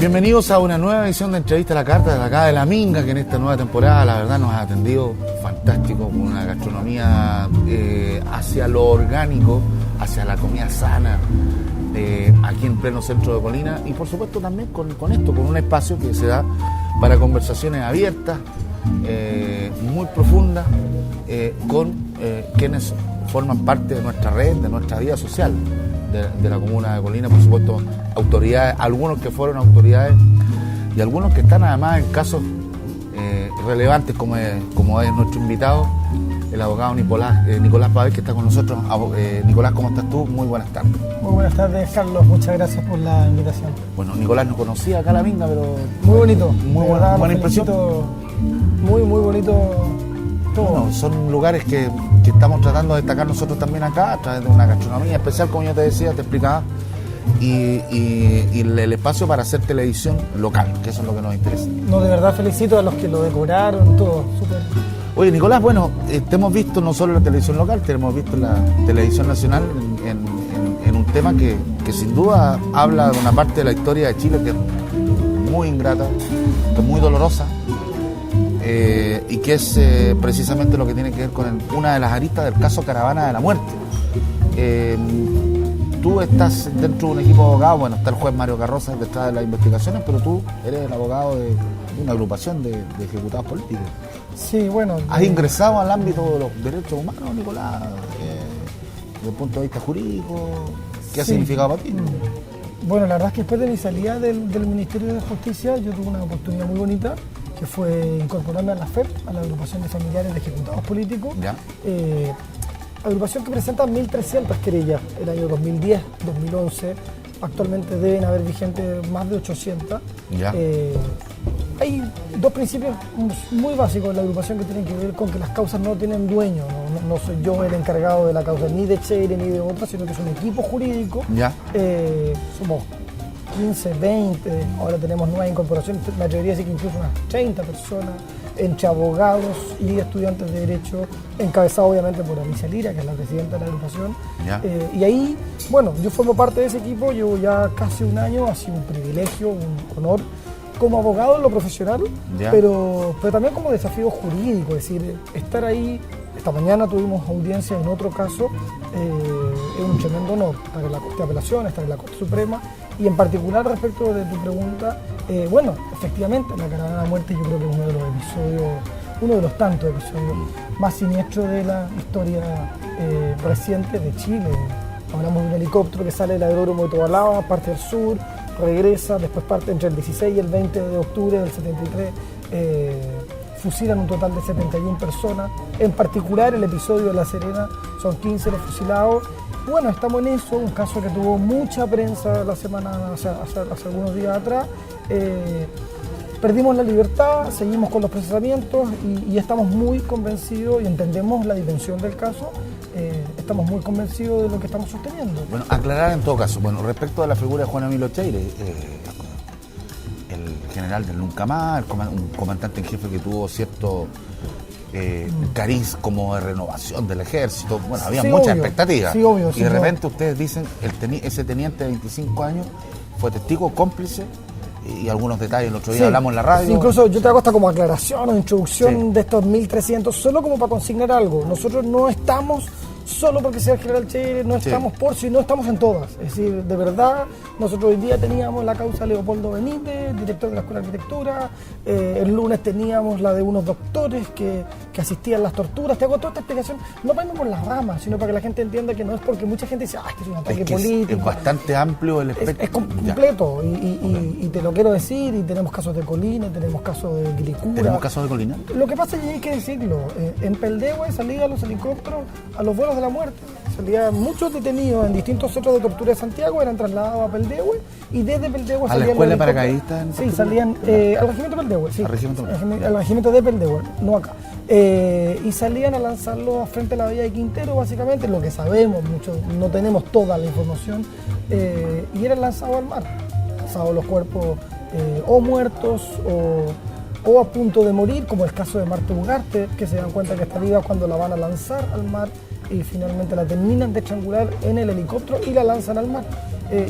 Bienvenidos a una nueva edición de Entrevista a la Carta de acá de La Minga, que en esta nueva temporada la verdad nos ha atendido fantástico, con una gastronomía hacia lo orgánico, hacia la comida sana, aquí en pleno centro de Colina, y por supuesto también con esto, con un espacio que se da para conversaciones abiertas, muy profundas, con quienes forman parte de nuestra red, de nuestra vida social de la comuna de Colina, por supuesto autoridades, algunos que fueron autoridades y algunos que están además en casos relevantes, como es nuestro invitado, el abogado Nicolás Pavés, que está con nosotros. Nicolás, ¿cómo estás tú? Muy buenas tardes. Muy buenas tardes, Carlos, muchas gracias por la invitación. Bueno, Nicolás no conocía acá La Minga, pero... Muy bonito. Muy buena impresión. Muy bonito todo. Bueno, son lugares que estamos tratando de destacar nosotros también acá, a través de una gastronomía especial, como yo te decía, te explicaba, y el espacio para hacer televisión local, que eso es lo que nos interesa. No, de verdad felicito a los que lo decoraron, todo, súper. Oye, Nicolás, bueno, te hemos visto no solo en la televisión local, te hemos visto en la televisión nacional en un tema que sin duda habla de una parte de la historia de Chile que es muy ingrata, que es muy dolorosa, y que es precisamente lo que tiene que ver con una de las aristas del caso Caravana de la Muerte. Tú estás dentro de un equipo de abogados, bueno, está el juez Mario Carroza detrás de las investigaciones, pero tú eres el abogado de una agrupación de ejecutados políticos. Sí, bueno. ¿Has ingresado al ámbito de los derechos humanos, Nicolás, desde el punto de vista jurídico? ¿Qué ha significado para ti? Bueno, la verdad es que después de mi salida del Ministerio de Justicia, yo tuve una oportunidad muy bonita, que fue incorporarme a la FEP, a la Agrupación de Familiares de Ejecutados Políticos. ¿Ya? Agrupación que presenta 1.300 querellas el año 2010, 2011. Actualmente deben haber vigentes más de 800. ¿Ya? Hay dos principios muy básicos en la agrupación que tienen que ver con que las causas no tienen dueño. No soy yo el encargado de la causa ni de Cheire ni de otra, sino que es un equipo jurídico. ¿Ya? Somos 15, 20, ahora tenemos nuevas incorporaciones, me atrevería a decir que incluso unas 30 personas, entre abogados y estudiantes de Derecho, encabezado obviamente por Alicia Lira, que es la presidenta de la agrupación. Y ahí, bueno, yo formo parte de ese equipo, llevo ya casi un año, ha sido un privilegio, un honor, como abogado en lo profesional, pero también como desafío jurídico, es decir, estar ahí. Esta mañana tuvimos audiencia en otro caso, es un tremendo honor estar en la Corte de Apelaciones, estar en la Corte Suprema, y en particular respecto de tu pregunta, bueno, efectivamente la Caravana de la Muerte yo creo que es uno de los episodios, uno de los tantos episodios más siniestros de la historia reciente de Chile. Hablamos de un helicóptero que sale del aeródromo de Tobalaba, parte del sur, regresa, después parte entre el 16 y el 20 de octubre del 73, fusilan un total de 71 personas, en particular el episodio de La Serena son 15 los fusilados. Bueno, estamos en eso, un caso que tuvo mucha prensa la semana, hace algunos días atrás. Perdimos la libertad, seguimos con los procesamientos y estamos muy convencidos y entendemos la dimensión del caso, estamos muy convencidos de lo que estamos sosteniendo. Bueno, aclarar en todo caso, bueno, respecto a la figura de Juan Emilio Cheire, el general del Nunca Más, un comandante en jefe que tuvo cierto cariz como de renovación del ejército, bueno, había muchas expectativas. Sí, obvio, y de repente ustedes dicen, ese teniente de 25 años fue testigo, cómplice, y algunos detalles, el otro día hablamos en la radio. Sí, incluso yo te hago hasta como aclaración o introducción de estos 1.300, solo como para consignar algo. Nosotros no estamos solo porque sea el general Cheire, no estamos no estamos en todas. Es decir, de verdad, nosotros hoy día teníamos la causa Leopoldo Benítez, director de la Escuela de Arquitectura, el lunes teníamos la de unos doctores que asistían a las torturas. Te hago toda esta explicación, no para irme por las ramas, sino para que la gente entienda que no es porque mucha gente dice, que es un ataque político. Es bastante amplio el espectro. Es completo, y te lo quiero decir, y tenemos casos de Colina, tenemos casos de Quilicura. ¿Tenemos casos de Colina? Lo que pasa es que hay que decirlo, en Peldehue salían los helicópteros a los vuelos de la muerte. Salían muchos detenidos en distintos centros de tortura de Santiago, eran trasladados a Peldehue, y desde Peldehue salían... ¿A la escuela de paracaidistas? Sí, salían al regimiento de Peldehue, sí. Al regimiento de Peldehue, no acá. Y salían a lanzarlos frente a la bahía de Quintero, básicamente, lo que sabemos, mucho, no tenemos toda la información, y eran lanzados al mar. Lanzados los cuerpos o muertos o a punto de morir, como el caso de Marta Ugarte, que se dan cuenta que está viva cuando la van a lanzar al mar y finalmente la terminan de estrangular en el helicóptero y la lanzan al mar.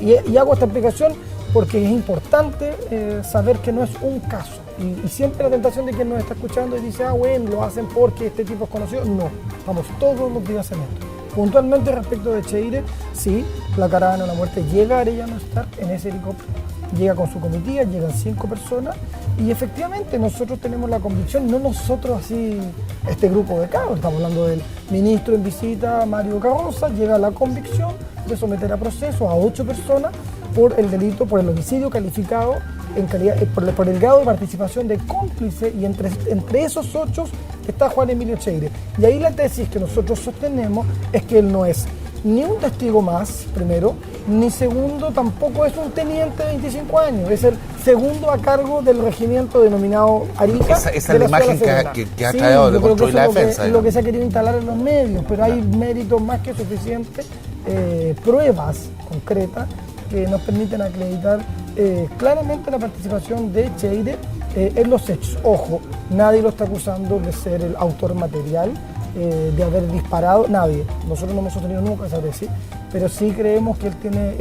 Y hago esta explicación porque es importante saber que no es un caso. Y siempre la tentación de quien nos está escuchando y dice, bueno, lo hacen porque este tipo es conocido. No, vamos todos los días en esto. Puntualmente respecto de Cheire, sí, la Caravana de la Muerte llega a Arellano Star en ese helicóptero, llega con su comitiva, llegan 5 personas y efectivamente nosotros tenemos la convicción, no nosotros así, este grupo de cabros, estamos hablando del ministro en visita, Mario Carroza, llega la convicción de someter a proceso a 8 personas por el delito, por el homicidio calificado en calidad, por el grado de participación de cómplice, y entre esos 8 está Juan Emilio Cheire. Y ahí la tesis que nosotros sostenemos es que él no es ni un testigo más, primero, ni segundo, tampoco es un teniente de 25 años, es el segundo a cargo del regimiento denominado Arica. Esa es la imagen que ha traído de Construir la Defensa. Es lo que se ha querido instalar en los medios, pero hay méritos más que suficientes, pruebas concretas que nos permiten acreditar claramente la participación de Cheire en los hechos. Ojo, nadie lo está acusando de ser el autor material, de haber disparado, nadie. Nosotros no hemos sostenido nunca esa tesis, pero sí creemos que él tiene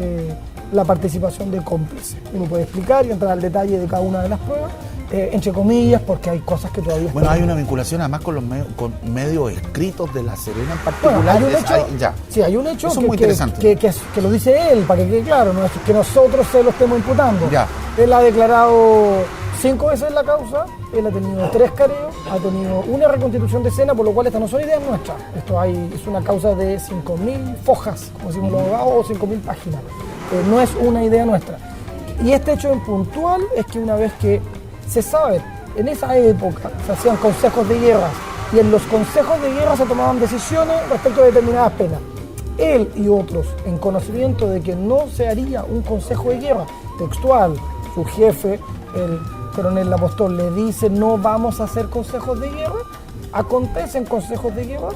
la participación de cómplice. Uno puede explicar y entrar al detalle de cada una de las pruebas, entre comillas, porque hay cosas que todavía... Bueno, hay una vinculación además con los medios escritos de La Serena en particular. Bueno, hay un hecho, sí, hay un hecho que lo dice él, para que quede claro, no es que nosotros se lo estemos imputando. Ya. Él ha declarado 5 veces la causa, él ha tenido 3 careos, ha tenido una reconstitución de escena, por lo cual estas no son ideas nuestras. Esto es una causa de 5.000 fojas, como decimos los abogados, o 5.000 páginas. No es una idea nuestra. Y este hecho en puntual es que una vez que se sabe, en esa época se hacían consejos de guerra y en los consejos de guerra se tomaban decisiones respecto a determinadas penas. Él y otros, en conocimiento de que no se haría un consejo de guerra textual, su jefe, el coronel Apóstol, le dice no vamos a hacer consejos de guerra, acontecen consejos de guerra,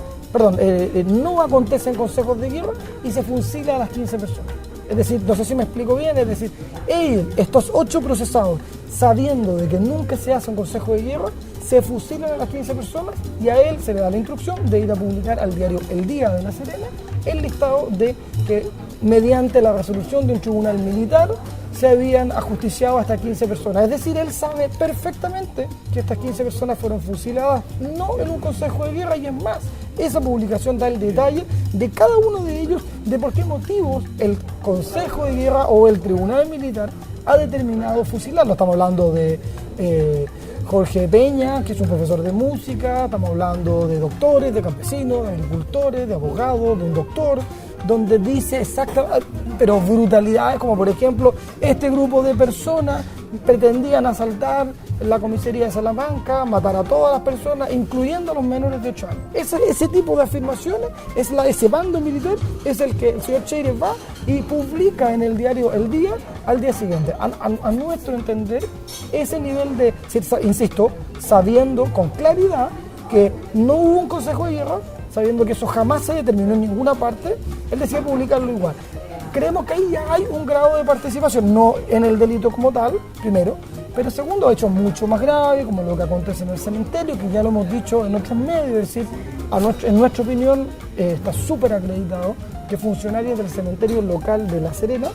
no acontecen consejos de guerra y se fusila a las 15 personas. Es decir, no sé si me explico bien, es decir, estos 8 procesados, sabiendo de que nunca se hace un consejo de guerra, se fusilan a las 15 personas y a él se le da la instrucción de ir a publicar al diario El Día de La Serena el listado de que mediante la resolución de un tribunal militar se habían ajusticiado hasta 15 personas. Es decir, él sabe perfectamente que estas 15 personas fueron fusiladas no en un consejo de guerra, y es más, esa publicación da el detalle de cada uno de ellos, de por qué motivos el consejo de guerra o el tribunal militar ha determinado fusilarlo. Estamos hablando de Jorge Peña, que es un profesor de música, estamos hablando de doctores, de campesinos, de agricultores, de abogados, de un doctor, donde dice exactamente, pero brutalidades como por ejemplo, este grupo de personas pretendían asaltar la comisaría de Salamanca, matar a todas las personas, incluyendo a los menores de 8 años. Ese tipo de afirmaciones, ese bando militar, es el que el señor Cheire va y publica en el diario El Día al día siguiente. A nuestro entender, ese nivel de, insisto, sabiendo con claridad que no hubo un consejo de guerra, sabiendo que eso jamás se determinó en ninguna parte, él decía publicarlo igual. Creemos que ahí ya hay un grado de participación, no en el delito como tal, primero, pero segundo, hechos mucho más graves, como lo que acontece en el cementerio, que ya lo hemos dicho en otros medios, es decir, en nuestra opinión está súper acreditado que funcionarios del cementerio local de La Serena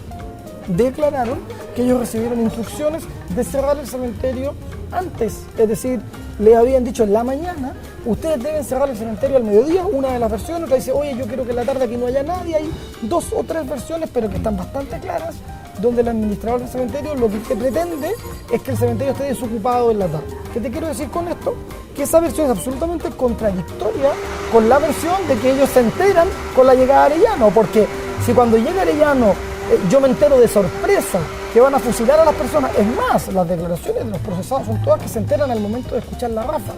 declararon que ellos recibieron instrucciones de cerrar el cementerio antes, es decir, le habían dicho en la mañana, ustedes deben cerrar el cementerio al mediodía, una de las versiones, otra dice, oye, yo quiero que en la tarde aquí no haya nadie, hay 2 o 3 versiones, pero que están bastante claras, donde el administrador del cementerio lo que pretende es que el cementerio esté desocupado en la tarde. ¿Qué te quiero decir con esto? Que esa versión es absolutamente contradictoria con la versión de que ellos se enteran con la llegada de Arellano, porque si cuando llega Arellano yo me entero de sorpresa que van a fusilar a las personas, es más, las declaraciones de los procesados son todas que se enteran al momento de escuchar la ráfaga.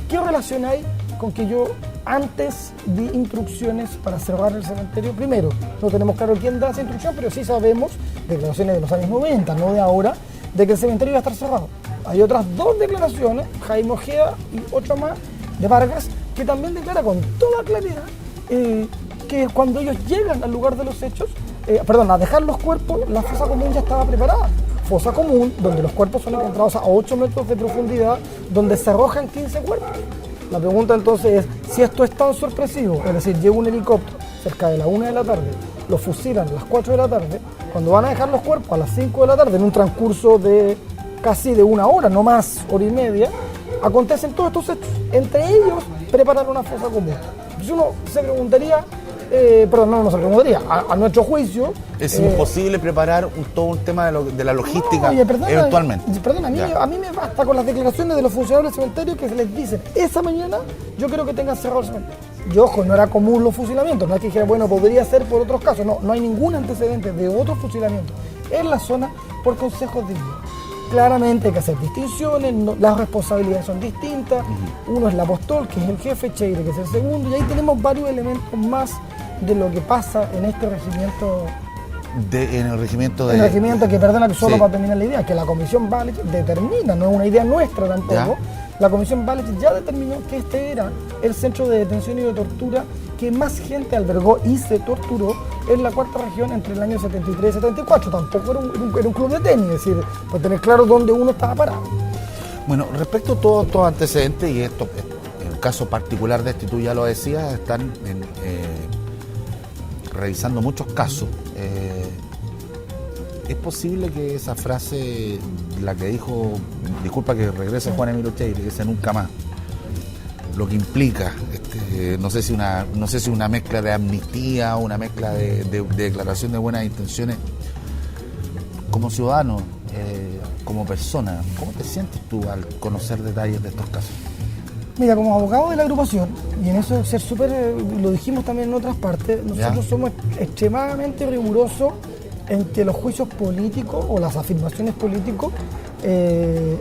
¿Qué relación hay con que yo antes di instrucciones para cerrar el cementerio? Primero, no tenemos claro quién da esa instrucción, pero sí sabemos, declaraciones de los años 90, no de ahora, de que el cementerio iba a estar cerrado. Hay otras 2 declaraciones, Jaime Ojeda y otra más, de Vargas, que también declara con toda claridad que cuando ellos llegan al lugar de los hechos, a dejar los cuerpos, la fosa común ya estaba preparada. Fosa común, donde los cuerpos son encontrados a 8 metros de profundidad, donde se arrojan 15 cuerpos. La pregunta entonces es, si esto es tan sorpresivo, es decir, llega un helicóptero cerca de la 1 de la tarde los fusilan a las 4 de la tarde, cuando van a dejar los cuerpos a las 5 de la tarde, en un transcurso de casi de 1 hora, no más, hora y media, acontecen todos estos hechos. Entre ellos, preparar una fosa común. Entonces uno se preguntaría, no se preguntaría, a nuestro juicio... Es imposible preparar todo un tema de la logística perdona, eventualmente. Perdona, a mí me basta con las declaraciones de los funcionarios del cementerio que se les dicen, esa mañana yo quiero que tengan cerrado el cementerio. Y ojo, no era común los fusilamientos, no es que dijera, bueno, podría ser por otros casos, no hay ningún antecedente de otros fusilamientos en la zona por consejos de Dios. Claramente hay que hacer distinciones, las responsabilidades son distintas, uno es el apóstol, que es el jefe, Cheire, que es el segundo, y ahí tenemos varios elementos más de lo que pasa en este regimiento. En el regimiento que, perdona, que solo para terminar la idea, que la Comisión Balich determina, no es una idea nuestra tampoco, ¿ya? La Comisión Balich ya determinó que este era el centro de detención y de tortura que más gente albergó y se torturó en la cuarta región entre el año 73 y 74. Tampoco era un club de tenis, es decir, para tener claro dónde uno estaba parado. Bueno, respecto a todos estos antecedentes, y esto, en el caso particular de este, tú ya lo decías, están revisando muchos casos. ¿Es posible que esa frase, la que dijo, disculpa que regrese Juan Emilio Cheire, ese nunca más, lo que implica, no sé si una mezcla de amnistía, una mezcla de declaración de buenas intenciones, como ciudadano, como persona, ¿cómo te sientes tú al conocer detalles de estos casos? Mira, como abogado de la agrupación, y en eso ser súper, lo dijimos también en otras partes, nosotros somos extremadamente rigurosos en que los juicios políticos o las afirmaciones políticas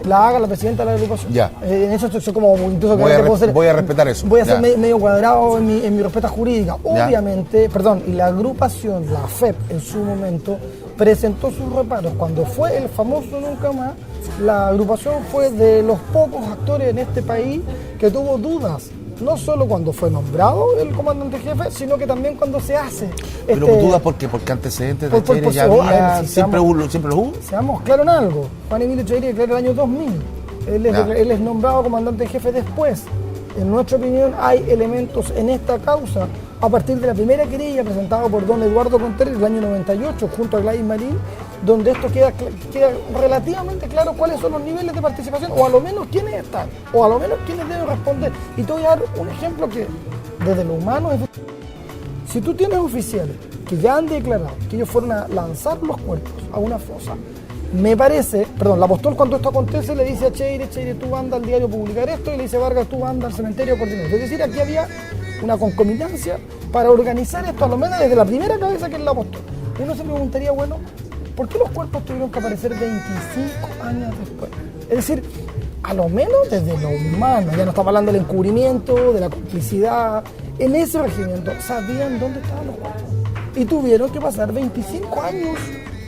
la haga la presidenta de la agrupación. En eso soy como incluso voy a respetar eso. Voy a ser medio cuadrado en mi respuesta jurídica. Obviamente, y la agrupación, la FEP en su momento, presentó sus reparos. Cuando fue el famoso Nunca Más, la agrupación fue de los pocos actores en este país que tuvo dudas. No solo cuando fue nombrado el comandante jefe, sino que también cuando se hace. Pero dudas porque antecedentes de Cheire ya había, siempre los hubo. Seamos claros en algo. Juan Emilio Cheire declara el año 2000. Él es nombrado comandante jefe después. En nuestra opinión hay elementos en esta causa a partir de la primera querella presentada por don Eduardo Contreras en el año 98 junto a Gladys Marín, donde esto queda relativamente claro cuáles son los niveles de participación, o a lo menos quiénes están, o a lo menos quiénes deben responder. Y te voy a dar un ejemplo que desde lo humano es... Si tú tienes oficiales que ya han declarado que ellos fueron a lanzar los cuerpos a una fosa, me parece, la apóstol cuando esto acontece le dice a Cheire, tú anda al diario a publicar esto, y le dice Vargas, tú anda al cementerio a coordinar. Es decir, aquí había una concomitancia para organizar esto, a lo menos desde la primera cabeza que es la apóstol. Uno se preguntaría, bueno, ¿por qué los cuerpos tuvieron que aparecer 25 años después? Es decir, a lo menos desde lo humano, ya no estamos hablando del encubrimiento, de la complicidad, en ese regimiento sabían dónde estaban los cuerpos. Y tuvieron que pasar 25 años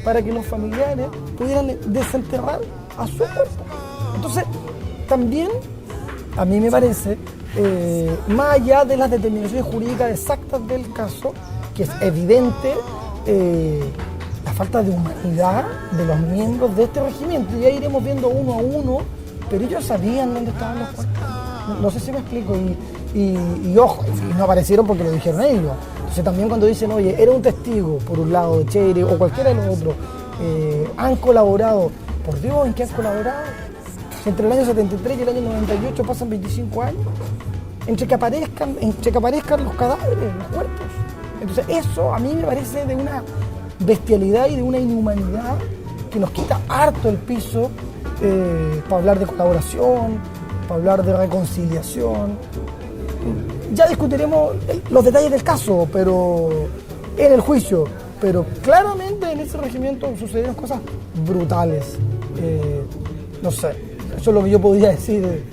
para que los familiares pudieran desenterrar a su cuerpo. Entonces, también, a mí me parece, más allá de las determinaciones jurídicas exactas del caso, que es evidente la falta de humanidad de los miembros de este regimiento. Ya iremos viendo uno a uno, pero ellos sabían dónde estaban los cuerpos. No sé si me explico. Y ojo, y no aparecieron porque lo dijeron ellos. Entonces también cuando dicen, oye, era un testigo, por un lado, de Cheire o cualquiera de los otros, han colaborado. Por Dios, ¿en qué han colaborado? Entre el año 73 y el año 98 pasan 25 años. Entre que aparezcan los cadáveres, los cuerpos. Entonces eso a mí me parece de una bestialidad y de una inhumanidad que nos quita harto el piso para hablar de colaboración, para hablar de reconciliación. Ya discutiremos los detalles del caso, pero en el juicio. Pero claramente en ese regimiento sucedieron cosas brutales. No sé, eso es lo que yo podría decir.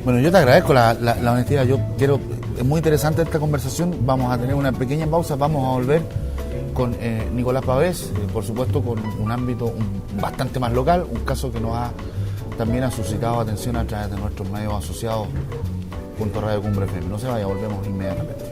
Bueno, yo te agradezco la honestidad. Es muy interesante esta conversación. Vamos a tener una pequeña pausa, vamos a volver con Nicolás Pavés, por supuesto con un ámbito bastante más local, un caso que también ha suscitado atención a través de nuestros medios asociados junto a Radio Cumbre FM. No se vaya, volvemos inmediatamente.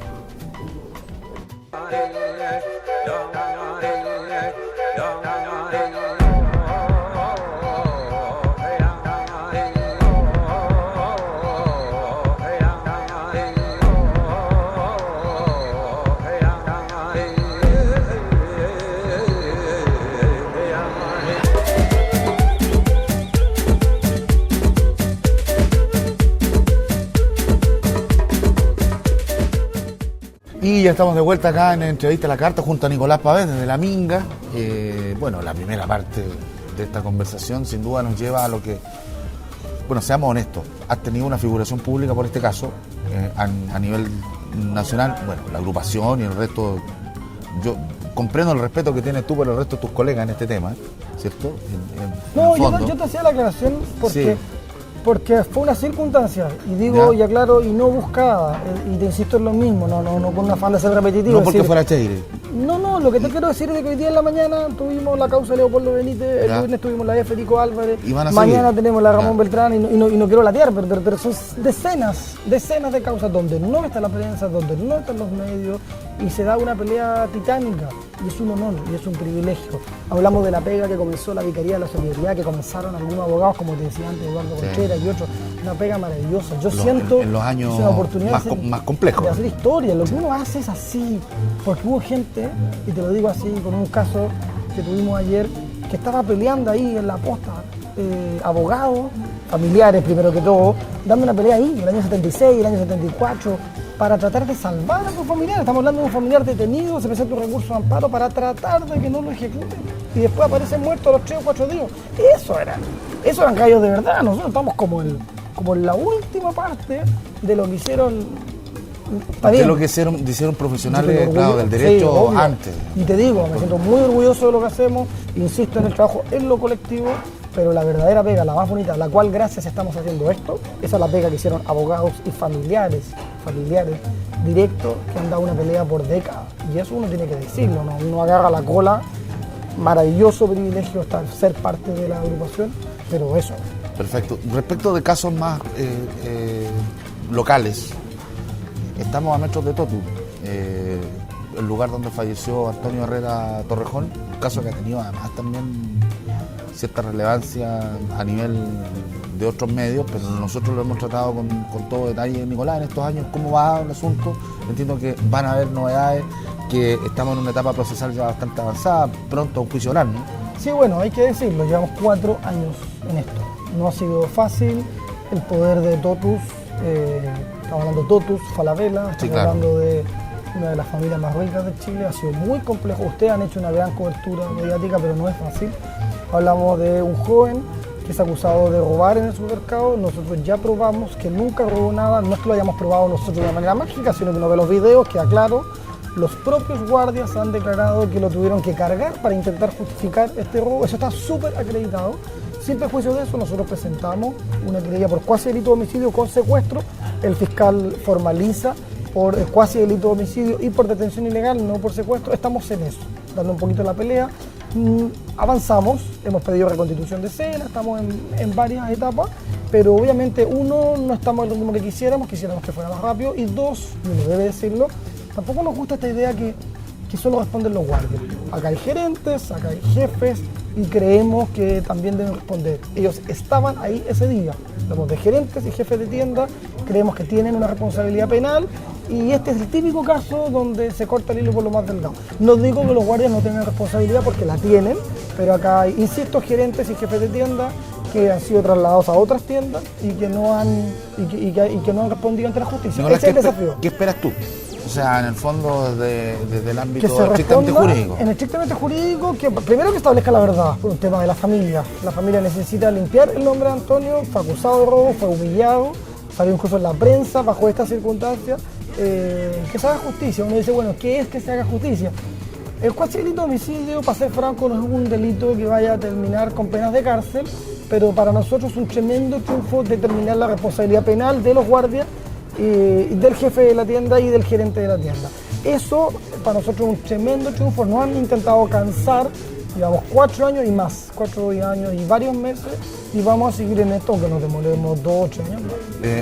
ya estamos de vuelta acá en Entrevista a la Carta junto a Nicolás Pavés desde La Minga. Bueno, la primera parte de esta conversación sin duda nos lleva a lo que, bueno, seamos honestos, has tenido una figuración pública por este caso a nivel nacional. Bueno, la agrupación y el resto, yo comprendo el respeto que tienes tú por el resto de tus colegas en este tema, ¿cierto? No, yo te hacía la aclaración porque... Sí. Porque fue una circunstancia, y digo, y aclaro, y no buscada, y te insisto en lo mismo, no con un afán de ser repetitivo. No porque decir, fuera Cheire. No, lo que te quiero decir es que hoy día en la mañana tuvimos la causa de Leopoldo Benítez, el lunes tuvimos la de Federico Álvarez, mañana tenemos la de Ramón Beltrán, y no quiero latear, pero son decenas de causas donde no está la prensa, donde no están los medios, y se da una pelea titánica, y es un honor, y es un privilegio. Hablamos de la pega que comenzó la Vicaría de la Solidaridad, que comenzaron algunos abogados, como te decía antes, Eduardo Conchera y otros, una pega maravillosa. Yo siento en los años es una oportunidad más complejos de hacer historia. Lo que uno hace es así, porque hubo gente, y te lo digo así, con un caso que tuvimos ayer, que estaba peleando ahí en la posta, abogados, familiares primero que todo, dando una pelea ahí, en el año 76, el año 74, para tratar de salvar a sus familiares. Estamos hablando de un familiar detenido, se presenta un recurso de amparo para tratar de que no lo ejecuten, y después aparece muerto a los 3 o 4 días. Eso eran gallos de verdad. Nosotros estamos como en la última parte de lo que hicieron. De lo que hicieron profesionales, claro, del derecho, sí, antes. Y te digo, me siento muy orgulloso de lo que hacemos, insisto en el trabajo en lo colectivo, pero la verdadera pega, la más bonita, la cual gracias estamos haciendo esto, esa es la pega que hicieron abogados y familiares directos que han dado una pelea por décadas. Y eso uno tiene que decirlo, ¿no? Uno agarra la cola, maravilloso privilegio ser parte de la agrupación, pero eso. Perfecto. Respecto de casos más locales, estamos a metros de Totu, el lugar donde falleció Antonio Herrera Torrejón, un caso que ha tenido además también cierta relevancia a nivel de otros medios, pero nosotros lo hemos tratado con todo detalle. Nicolás, en estos años, ¿cómo va el asunto? Entiendo que van a haber novedades, que estamos en una etapa procesal ya bastante avanzada, pronto un juicio oral, ¿no? Sí, bueno, hay que decirlo, llevamos 4 años en esto. No ha sido fácil, el poder de Totus, estamos hablando de Totus, Falabella, estamos hablando de una de las familias más ricas de Chile, ha sido muy complejo. Ustedes han hecho una gran cobertura mediática, pero no es fácil. Hablamos de un joven que es acusado de robar en el supermercado. Nosotros ya probamos que nunca robó nada, no es que lo hayamos probado nosotros de una manera mágica, sino que uno ve los videos, queda claro. Los propios guardias han declarado que lo tuvieron que cargar para intentar justificar este robo. Eso está súper acreditado. Sin perjuicio de eso, nosotros presentamos una querella por cuasi delito de homicidio con secuestro. El fiscal formaliza por cuasi delito de homicidio y por detención ilegal, no por secuestro. Estamos en eso, dando un poquito la pelea. Avanzamos, hemos pedido reconstitución de escena, estamos en varias etapas, pero obviamente uno, no estamos en lo mismo que quisiéramos que fuera más rápido, y dos, y uno debe decirlo, tampoco nos gusta esta idea que solo responden los guardias. Acá hay gerentes, acá hay jefes, y creemos que también deben responder. Ellos estaban ahí ese día, hablamos de gerentes y jefes de tienda, creemos que tienen una responsabilidad penal, y este es el típico caso donde se corta el hilo por lo más delgado. No digo que los guardias no tengan responsabilidad, porque la tienen, pero acá hay, insisto, gerentes y jefes de tienda que han sido trasladados a otras tiendas y que no han respondido ante la justicia. Nicolás, ese es el desafío. ¿Qué esperas tú? O sea, en el fondo, desde el ámbito estrictamente jurídico. En el estrictamente jurídico, que primero que establezca la verdad, por un tema de la familia. La familia necesita limpiar el nombre de Antonio, fue acusado de robo, fue humillado, salió incluso en la prensa bajo estas circunstancias. Que se haga justicia. Uno dice, bueno, ¿qué es que se haga justicia? El cuasi delito de homicidio, para ser franco, no es un delito que vaya a terminar con penas de cárcel, pero para nosotros es un tremendo triunfo determinar la responsabilidad penal de los guardias, del jefe de la tienda y del gerente de la tienda. Eso para nosotros es un tremendo triunfo. Nos han intentado cansar, llevamos 4 años y más, 4 años y varios meses, y vamos a seguir en esto, aunque nos demoremos 2 o 8 años más.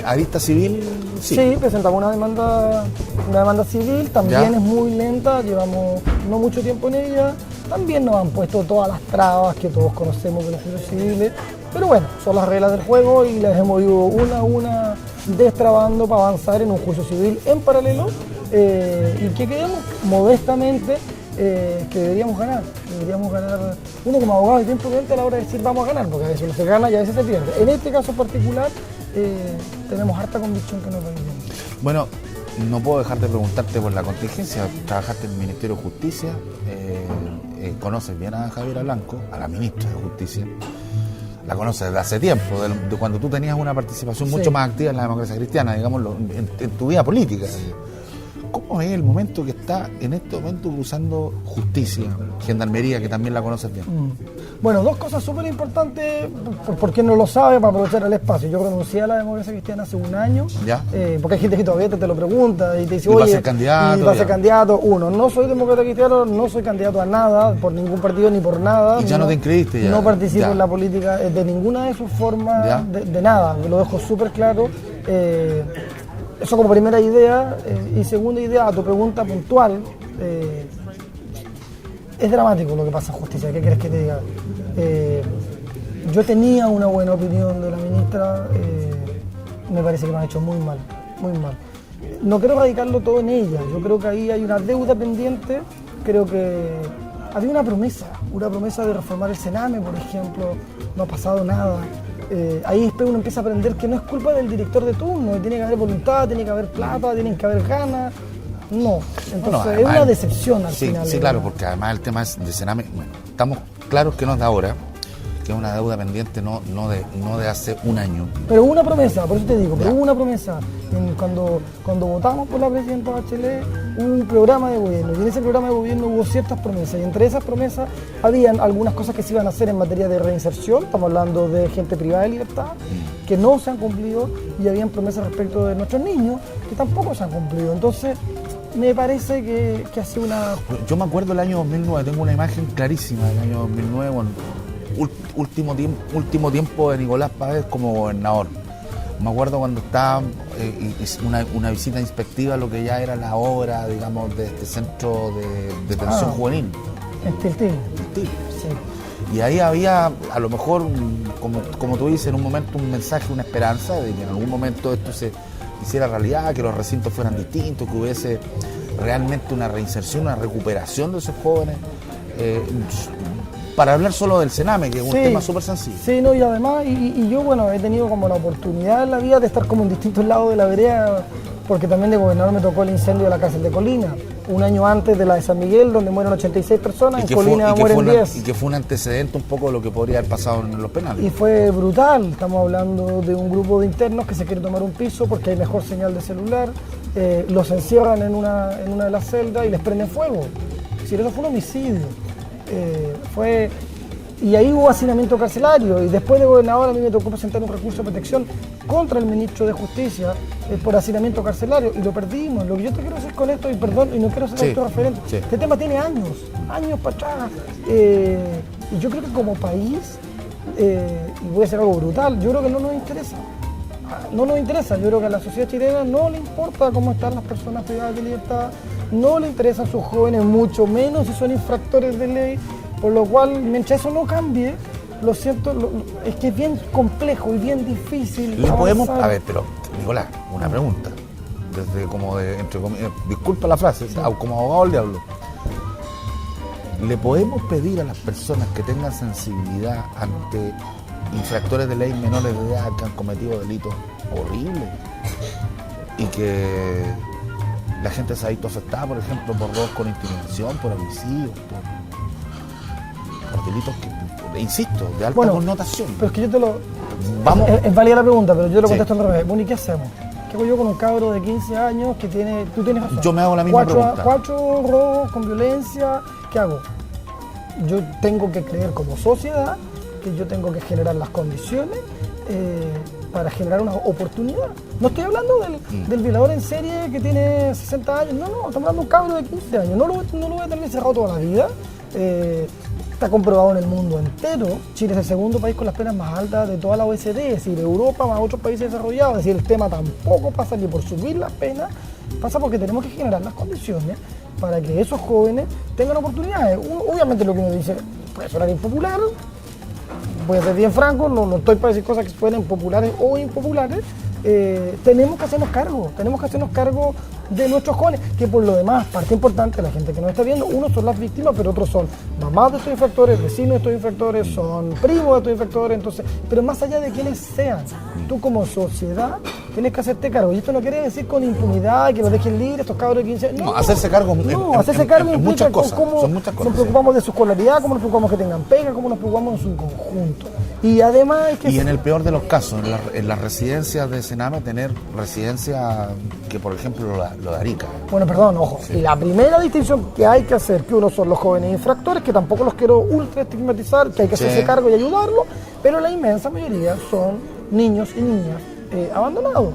¿Arista civil? Sí, presentamos una demanda civil, también es muy lenta, llevamos no mucho tiempo en ella, también nos han puesto todas las trabas que todos conocemos de los juicios civiles, pero bueno, son las reglas del juego y las hemos ido una a una destrabando para avanzar en un juicio civil en paralelo, y que creemos modestamente que deberíamos ganar. Uno como abogado es bien prudente a la hora de decir vamos a ganar, porque a veces uno se gana y a veces se pierde. En este caso particular tenemos harta convicción que nos va a ir bien. Bueno, no puedo dejar de preguntarte por la contingencia. Trabajaste en el Ministerio de Justicia, conoces bien a Javiera Blanco, a la ministra de Justicia. La conoces desde hace tiempo, de cuando tú tenías una participación mucho más activa en la democracia cristiana, digámoslo, en tu vida política. ¿Cómo es el momento que está en este momento cruzando Justicia, Gendarmería, que también la conoces bien? Bueno, dos cosas súper importantes, por quien no lo sabe, para aprovechar el espacio. Yo renuncié a la democracia cristiana hace un año, ¿Ya? Porque hay gente que todavía te lo pregunta y te dice, ¿Y oye, va a ser candidato? y va a ser candidato. Uno, no soy demócrata cristiano, no soy candidato a nada, por ningún partido ni por nada. ¿Y ya no te inscribiste? Ya? No participo Ya. en la política de ninguna de sus formas, de nada, lo dejo súper claro. Eso como primera idea. Y segunda idea, a tu pregunta puntual, es dramático lo que pasa en Justicia. ¿Qué quieres que te diga? Yo tenía una buena opinión de la ministra, me parece que lo han hecho muy mal, muy mal. No quiero radicarlo todo en ella, yo creo que ahí hay una deuda pendiente, creo que había una promesa de reformar el Sename, por ejemplo, no ha pasado nada. Ahí después uno empieza a aprender que no es culpa del director de turno, que tiene que haber voluntad, tiene que haber plata, tienen que haber ganas. No, entonces además, es una decepción al final. Sí, claro, porque además el tema es de Sename, estamos claros que no es de ahora, que es una deuda pendiente no de hace un año. Pero hubo una promesa, por eso te digo, pero hubo una promesa. Cuando votamos por la presidenta Bachelet, hubo un programa de gobierno, y en ese programa de gobierno hubo ciertas promesas, y entre esas promesas habían algunas cosas que se iban a hacer en materia de reinserción, estamos hablando de gente privada de libertad, que no se han cumplido, y habían promesas respecto de nuestros niños, que tampoco se han cumplido. Entonces, me parece que ha sido una... Yo me acuerdo del año 2009, tengo una imagen clarísima del año 2009, bueno, último tiempo de Nicolás Pávez como gobernador. Me acuerdo cuando estaba una visita inspectiva a lo que ya era la obra, digamos, de este centro de detención juvenil. En Tiltil. Sí. Y ahí había, a lo mejor, como tú dices, en un momento un mensaje, una esperanza de que en algún momento esto se hiciera realidad, que los recintos fueran distintos, que hubiese realmente una reinserción, una recuperación de esos jóvenes. Para hablar solo del Sename, que es un tema súper sencillo. Sí, no, y además, y yo, bueno, he tenido como la oportunidad en la vida de estar como en distintos lados de la vereda, porque también de gobernador me tocó el incendio de la cárcel de Colina, un año antes de la de San Miguel, donde mueren 86 personas, en Colina mueren 10. Y que fue un antecedente un poco de lo que podría haber pasado en los penales. Y fue brutal, estamos hablando de un grupo de internos que se quiere tomar un piso porque hay mejor señal de celular, los encierran en una de las celdas y les prenden fuego. Es decir, eso fue un homicidio. Y ahí hubo hacinamiento carcelario, y después de gobernador a mí me tocó presentar un recurso de protección contra el ministro de Justicia por hacinamiento carcelario, y lo perdimos. Lo que yo te quiero decir con esto, y perdón, y no quiero ser autorreferente, este tema tiene años para atrás, y yo creo que como país, y voy a hacer algo brutal, yo creo que no nos interesa, yo creo que a la sociedad chilena no le importa cómo están las personas privadas de libertad, no le interesan sus jóvenes, mucho menos si son infractores de ley, por lo cual, mientras eso no cambie, lo siento, es que es bien complejo y bien difícil. ¿Le podemos, a ver, pero, Nicolás, una pregunta, desde como de, entre comillas, disculpa la frase, como abogado del diablo, ¿le podemos pedir a las personas que tengan sensibilidad ante infractores de ley menores de edad que han cometido delitos horribles y que la gente se ha visto afectada, por ejemplo, por robos con intimidación, por homicidios, por delitos que, insisto, de alta connotación? Pero es que yo te lo... Vamos. Es válida la pregunta, pero yo te lo contesto al revés. Bueno, ¿y qué hacemos? ¿Qué hago yo con un cabro de 15 años que tiene... Tú tienes razón. Yo me hago la misma pregunta. 4 robos con violencia, ¿qué hago? Yo tengo que creer como sociedad que yo tengo que generar las condiciones para generar una oportunidad. No estoy hablando del violador en serie que tiene 60 años, no, estamos hablando de un cabro de 15 años, no lo voy a tener encerrado toda la vida. Está comprobado en el mundo entero. Chile es el segundo país con las penas más altas de toda la OECD, es decir, Europa más otros países desarrollados. Es decir, el tema tampoco pasa ni por subir las penas, pasa porque tenemos que generar las condiciones para que esos jóvenes tengan oportunidades. Obviamente lo que uno dice puede sonar impopular, voy a ser bien franco, no estoy para decir cosas que suenen populares o impopulares. Tenemos que hacernos cargo de nuestros jóvenes, que por lo demás, parte importante, la gente que nos está viendo, unos son las víctimas, pero otros son mamás de estos infractores, vecinos de estos infractores, son primos de estos infractores, entonces, pero más allá de quienes sean, tú como sociedad tienes que hacerte cargo. Y esto no quiere decir con impunidad, que los dejen libres, estos cabros de 15 años. No, hacerse cargo hacerse cargo en implica muchas cosas. Son muchas cosas. Nos preocupamos de su escolaridad, cómo nos preocupamos que tengan pega, cómo nos preocupamos en su conjunto. Y además es que... Y en el peor de los casos, en las residencias de Sename, tener residencia que, por ejemplo, lo de Arica. Bueno, perdón, ojo. Sí. La primera distinción que hay que hacer, que uno son los jóvenes infractores, que tampoco los quiero ultra estigmatizar, que hay que hacerse cargo y ayudarlos, pero la inmensa mayoría son niños y niñas abandonados.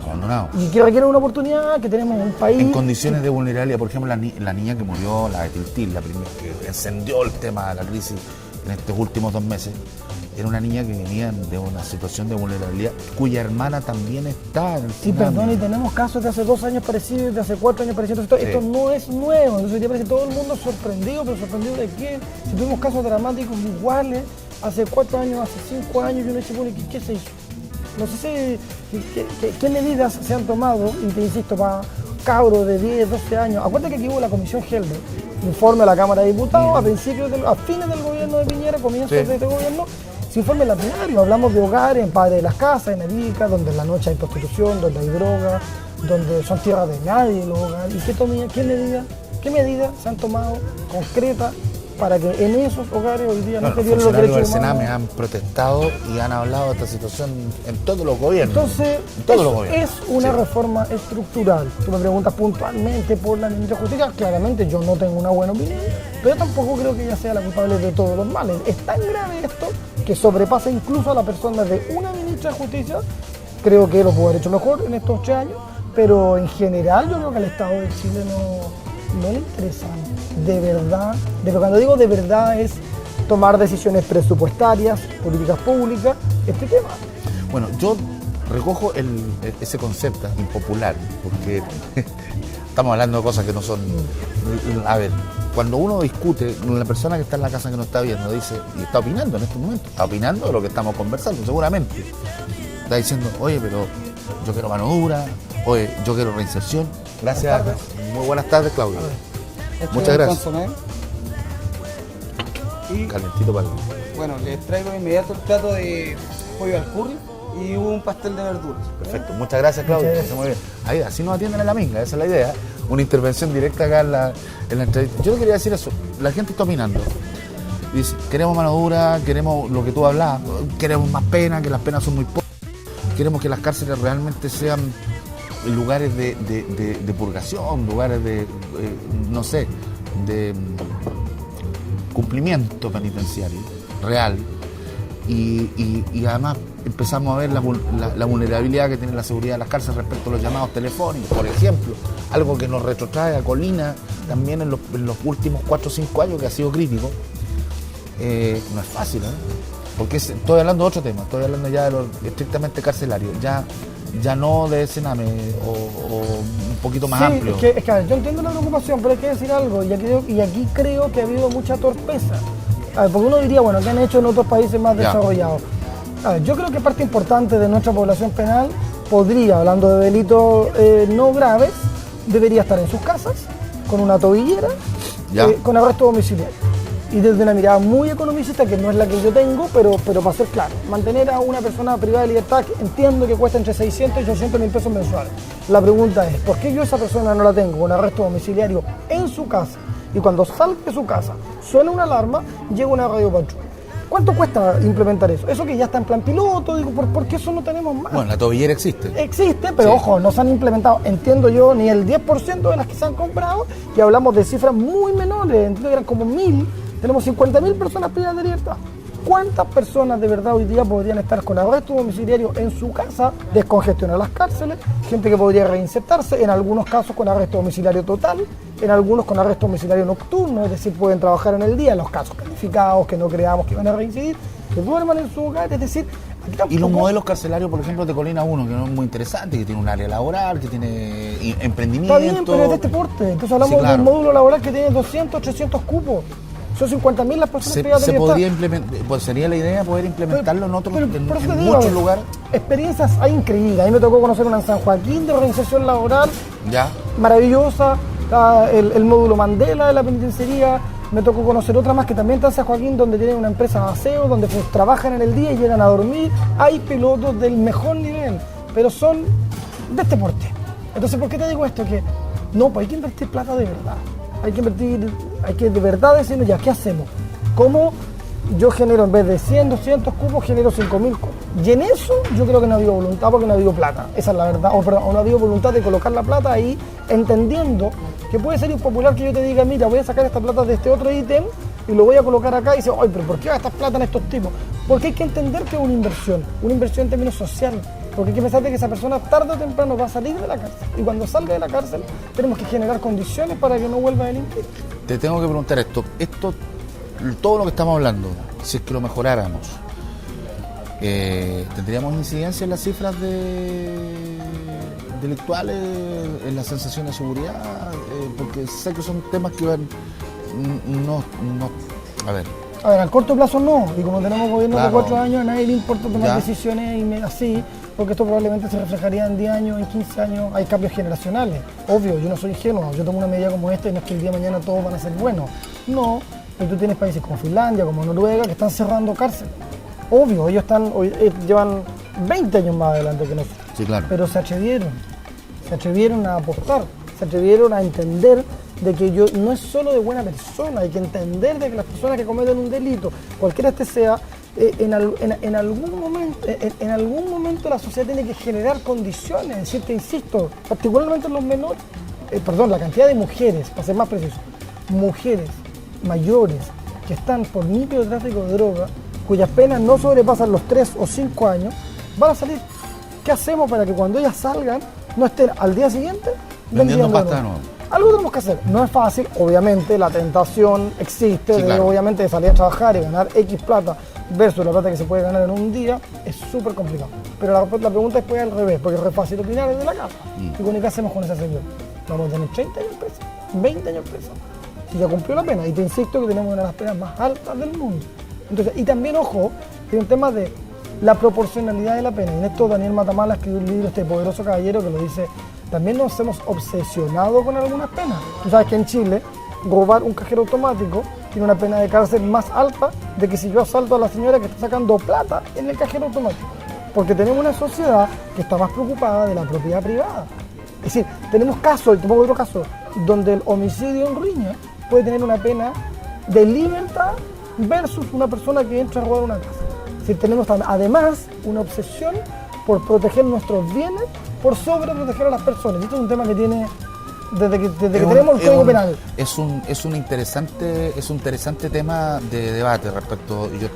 Y que requieren una oportunidad, que tenemos un país... En condiciones de vulnerabilidad, por ejemplo, la niña que murió, la de Tiltil, la primera que encendió el tema de la crisis en estos últimos 2 meses, era una niña que venía de una situación de vulnerabilidad, cuya hermana también está en el Sí, perdón, y tenemos casos de hace 2 años parecidos, de hace 4 años parecidos. Esto no es nuevo, entonces ya parece todo el mundo sorprendido, pero sorprendido de qué. Si tuvimos casos dramáticos iguales, hace 4 años, hace 5 años, y uno dice, bueno, ¿qué se hizo? No sé qué medidas se han tomado, y te insisto, para cabros de 10, 12 años. Acuérdate que aquí hubo la comisión Helder, informe a la Cámara de Diputados, a fines del gobierno de Piñera, comienzos de este gobierno, se informe lapidario. Hablamos de hogares, en Padre de las Casas, en Arica, donde en la noche hay prostitución, donde hay droga, donde son tierras de nadie los hogares. ¿Y qué medidas se han tomado concretas para que en esos hogares hoy día no se violen los derechos humanos? Los Sename han protestado y han hablado de esta situación en todos los gobiernos. Entonces, es una reforma estructural. Tú me preguntas puntualmente por la ministra de Justicia. Claramente yo no tengo una buena opinión, pero tampoco creo que ella sea la culpable de todos los males. Es tan grave esto que sobrepasa incluso a la persona de una ministra de Justicia. Creo que lo pudo haber hecho mejor en estos 8 años, pero en general yo creo que al Estado de Chile no le interesa de verdad. Cuando digo de verdad es tomar decisiones presupuestarias, políticas públicas, este tema. Bueno, yo recojo ese concepto impopular, porque estamos hablando de cosas que no son... A ver, cuando uno discute, la persona que está en la casa que nos está viendo dice, y está opinando en este momento, está opinando de lo que estamos conversando, seguramente. Está diciendo, oye, pero yo quiero mano dura, oye, yo quiero reinserción. Gracias. Muy buenas tardes, Claudio. Muchas gracias. Consomé. Y calentito para el... Bueno, les traigo de inmediato el plato de pollo al curry y un pastel de verduras. Perfecto, muchas gracias, Claudio. Muy bien. Ahí, así nos atienden en la minga, esa es la idea. Una intervención directa acá en la entrevista. Yo le quería decir eso, la gente está opinando. Dice, queremos mano dura, queremos lo que tú hablabas, queremos más pena, que las penas son muy pocas, queremos que las cárceles realmente sean lugares de purgación, lugares de, no sé, de cumplimiento penitenciario real. Y además empezamos a ver la vulnerabilidad que tiene la seguridad de las cárceles respecto a los llamados telefónicos, por ejemplo, algo que nos retrotrae a Colina también en los últimos 4 o 5 años, que ha sido crítico. No es fácil, porque estoy hablando de otro tema, estoy hablando ya de lo estrictamente carcelario, ya no de Sename o un poquito más amplio. Es que a ver, yo entiendo la preocupación, pero hay que decir algo, y aquí creo que ha habido mucha torpeza. A ver, porque uno diría, bueno, ¿qué han hecho en otros países más desarrollados? A ver, yo creo que parte importante de nuestra población penal podría, hablando de delitos no graves, debería estar en sus casas, con una tobillera, con arresto domiciliario. Y desde una mirada muy economicista, que no es la que yo tengo, pero para ser claro, mantener a una persona privada de libertad, que entiendo que cuesta entre 600 y 800 mil pesos mensuales. La pregunta es, ¿por qué yo esa persona no la tengo con arresto domiciliario en su casa? Y cuando salga de su casa, suena una alarma, llega una radiopatrulla. ¿Cuánto cuesta implementar eso? Eso que ya está en plan piloto, digo, ¿por qué eso no tenemos más? Bueno, la tobillera existe. Existe, pero ojo, no se han implementado, entiendo yo, ni el 10% de las que se han comprado, y hablamos de cifras muy menores, entiendo que eran como 1000. Tenemos 50.000 personas privadas de libertad. ¿Cuántas personas de verdad hoy día podrían estar con arresto domiciliario en su casa, descongestionar las cárceles? Gente que podría reinsertarse, en algunos casos con arresto domiciliario total, en algunos con arresto domiciliario nocturno, es decir, pueden trabajar en el día, en los casos calificados que no creamos que van a reincidir, que duerman en su hogar, es decir... Y los modelos carcelarios, por ejemplo, de Colina 1, que no es muy interesante, que tiene un área laboral, que tiene emprendimiento... Está bien, pero es de este porte. Entonces hablamos de un módulo laboral que tiene 200, 300 cupos. Son 50.000 las personas Se privadas de libertad. podría implementar, pues sería la idea poder implementarlo en otros, Pero en por eso te digo, muchos a ver, lugares. Experiencias hay increíbles. A mí me tocó conocer una en San Joaquín de organización laboral Ya, maravillosa, está el módulo Mandela de la penitenciaría. Me tocó conocer otra más que también está en San Joaquín, donde tienen una empresa de aseo, donde pues, trabajan en el día y llegan a dormir. Hay pilotos del mejor nivel, pero son de este porte. Entonces, ¿por qué te digo esto? Que no, pues hay que invertir plata de verdad. Hay que invertir, hay que de verdad decirnos ya, ¿qué hacemos? ¿Cómo yo genero, en vez de 100, 200 cupos, genero 5.000 cupos? Y en eso yo creo que no ha habido voluntad porque no ha habido plata. Esa es la verdad. O no ha habido voluntad de colocar la plata ahí, entendiendo que puede ser impopular que yo te diga, mira, voy a sacar esta plata de este otro ítem y lo voy a colocar acá y dice, oye, pero ¿por qué gastas plata en estos tipos? Porque hay que entender que es una inversión en términos sociales. Porque hay que pensar de que esa persona tarde o temprano va a salir de la cárcel. Y cuando salga de la cárcel, tenemos que generar condiciones para que no vuelva a delinquir. te tengo que preguntar esto, todo lo que estamos hablando, si es que lo mejoráramos, ¿tendríamos incidencia en las cifras delictuales, en la sensación de seguridad? Porque sé que son temas que van, a ver. A ver, al corto plazo no, y como tenemos gobierno Claro. de 4 años, a nadie le importa tomar Ya. decisiones así, porque esto probablemente se reflejaría en 10 años, en 15 años, hay cambios generacionales. Obvio, yo no soy ingenuo, yo tomo una medida como esta y no es que el día de mañana todos van a ser buenos. No, pero tú tienes países como Finlandia, como Noruega, que están cerrando cárceles. Obvio, ellos llevan 20 años más adelante que nosotros. Sí, claro. Pero se atrevieron a apostar, se atrevieron a entender de que yo no es solo de buena persona, hay que entender de que las personas que cometen un delito, cualquiera este sea, en algún momento la sociedad tiene que generar condiciones, es decir, que insisto, particularmente en los menores, la cantidad de mujeres, para ser más preciso, mujeres mayores que están por microtráfico de droga, cuyas penas no sobrepasan los 3 o 5 años, van a salir. ¿Qué hacemos para que cuando ellas salgan no estén al día siguiente Vendiendo de pasta de nuevo? nuevo. Algo tenemos que hacer. No es fácil, obviamente la tentación existe, Sí, claro. obviamente de salir a trabajar y ganar X plata versus la plata que se puede ganar en un día es súper complicado. Pero la pregunta es pues al revés, porque es re fácil opinar desde la casa. ¿Y bueno, qué hacemos con esa señora? Vamos a tener 30 años preso, 20 años preso. Si ya cumplió la pena, y te insisto que tenemos una de las penas más altas del mundo. Entonces, y también, ojo, tiene un tema de la proporcionalidad de la pena. Y en esto Daniel Matamala escribió un libro, este poderoso caballero, que lo dice, también nos hemos obsesionado con algunas penas. Tú sabes que en Chile, robar un cajero automático tiene una pena de cárcel más alta de que si yo asalto a la señora que está sacando plata en el cajero automático. Porque tenemos una sociedad que está más preocupada de la propiedad privada. Es decir, tenemos casos, y te pongo otro caso, donde el homicidio en riña puede tener una pena de libertad versus una persona que entra a robar una casa. Es decir, tenemos además una obsesión por proteger nuestros bienes por sobre proteger a las personas. Y esto es un tema que tiene desde que tenemos el Código Penal. Es un interesante tema de debate respecto. Yo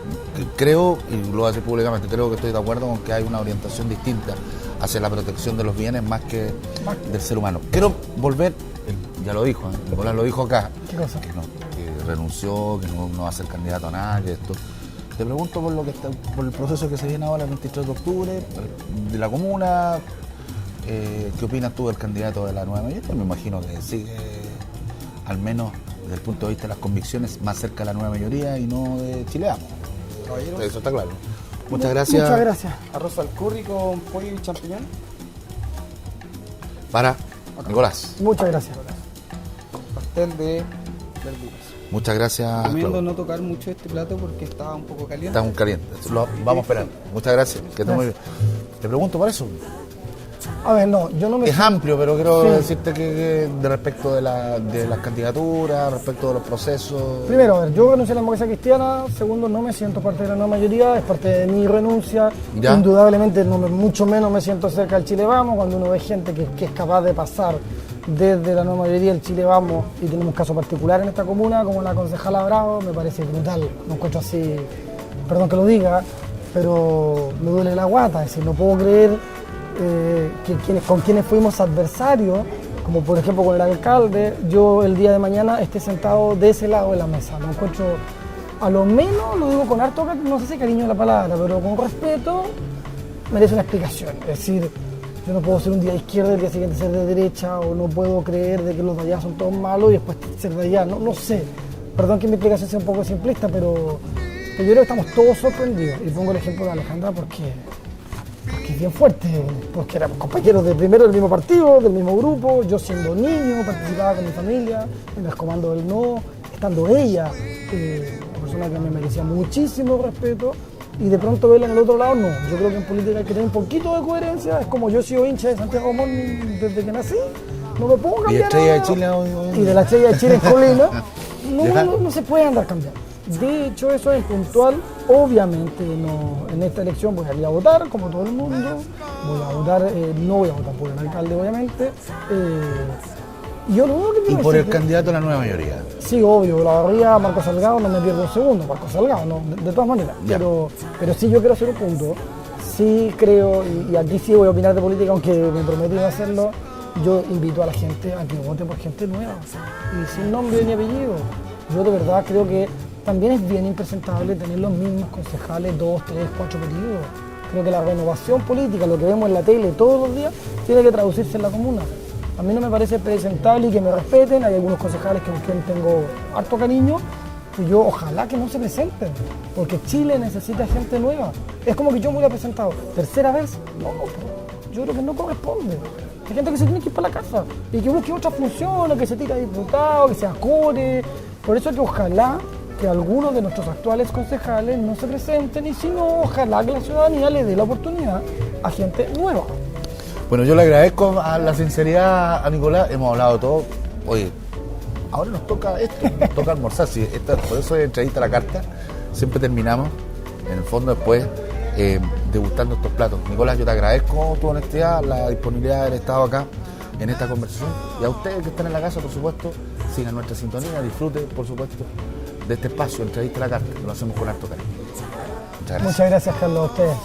creo, y lo voy a decir públicamente, creo que estoy de acuerdo con que hay una orientación distinta hacia la protección de los bienes más que del ser humano. Quiero volver, ya lo dijo, Nicolás lo dijo acá, ¿Qué cosa? que renunció, que no va a ser candidato a nada, que esto. Te pregunto por el proceso que se viene ahora el 23 de octubre, de la comuna. ¿Qué opinas tú del candidato de la nueva mayoría? Me imagino que sigue, al menos desde el punto de vista de las convicciones, más cerca de la nueva mayoría y no de Chile Vamos. Caballero, Eso está claro. Muchas gracias. Muchas gracias. arroz al curry con pollo y champiñón. Para Nicolás. Muchas gracias. Pastel de verduras. Muchas gracias. Recomiendo Claudio. no tocar mucho este plato porque está un poco caliente. Está muy caliente. Lo vamos a esperar. Muchas gracias. Que estés muy bien. Te pregunto por eso. A ver, no, yo no me... Es amplio, pero quiero Sí. decirte que de respecto de las candidaturas, respecto de los procesos. Primero, a ver, yo renuncié a la democracia cristiana. Segundo, no me siento parte de la nueva mayoría, es parte de mi renuncia. Ya. Indudablemente, mucho menos me siento cerca del Chile Vamos, cuando uno ve gente que es capaz de pasar desde la nueva mayoría del Chile Vamos, y tenemos un caso particular en esta comuna, como la concejala Bravo, me parece brutal. No encuentro así, perdón que lo diga, pero me duele la guata, es decir, no puedo creer con quienes fuimos adversarios, como por ejemplo con el alcalde, yo el día de mañana esté sentado de ese lado de la mesa. Lo encuentro, a lo menos, lo digo con harto, no sé si cariño es la palabra, pero con respeto, merece una explicación. Es decir, yo no puedo ser un día de izquierda y el día siguiente ser de derecha, o no puedo creer de que los de allá son todos malos y después ser de allá, no sé. perdón que mi explicación sea un poco simplista, pero yo creo que estamos todos sorprendidos. Y pongo el ejemplo de Alejandra porque es bien fuerte, porque éramos compañeros de primero del mismo partido, del mismo grupo, yo siendo niño participaba con mi familia en el comando del no, estando ella, una persona que me merecía muchísimo respeto, y de pronto verla en el otro lado, no. Yo creo que en política hay que tener un poquito de coherencia. Es como yo he sido hincha de Santiago Morning desde que nací, no me puedo cambiar. Y Estrella de nada. Chile hoy. Y de la Estrella de Chile en Colina, no se puede andar cambiando. De hecho, eso es puntual. Obviamente, no, en esta elección voy a ir a votar, como todo el mundo. Voy a votar, no voy a votar por el alcalde, obviamente. Yo lo único que Y pienso por es el que- candidato a la nueva mayoría. Sí, obvio, la barría Marco Salgado no me pierdo un segundo, Marco Salgado, no, de todas maneras. Ya. Pero sí yo quiero hacer un punto. Sí creo, y aquí sí voy a opinar de política, aunque me prometí no hacerlo, yo invito a la gente a que vote por gente nueva. Y sin nombre ni apellido. Yo de verdad creo que también es bien impresentable tener los mismos concejales 2, 3, 4 periodos. Creo que la renovación política, lo que vemos en la tele todos los días, tiene que traducirse en la comuna. A mí no me parece presentable y que me respeten. Hay algunos concejales con quien tengo harto cariño y yo ojalá que no se presenten, porque Chile necesita gente nueva. Es como que yo me hubiera presentado tercera vez. No, yo creo que no corresponde. Hay gente que se tiene que ir para la casa y que busque otras funciones, que se tire a diputado, que se acore. Por eso es que ojalá que algunos de nuestros actuales concejales no se presenten y si no, ojalá que la ciudadanía le dé la oportunidad a gente nueva. Bueno, yo le agradezco a la sinceridad a Nicolás, hemos hablado todo. Oye, ahora nos toca esto, nos toca almorzar, sí, por eso es entrevista a la carta, siempre terminamos, en el fondo después, degustando estos platos. Nicolás, yo te agradezco tu honestidad, la disponibilidad de haber estado acá en esta conversación, y a ustedes que están en la casa, por supuesto, sigan nuestra sintonía, disfruten, por supuesto, de este espacio, entrevista a la carta, que lo hacemos con harto cariño. Muchas gracias. Muchas gracias, Carlos, a ustedes.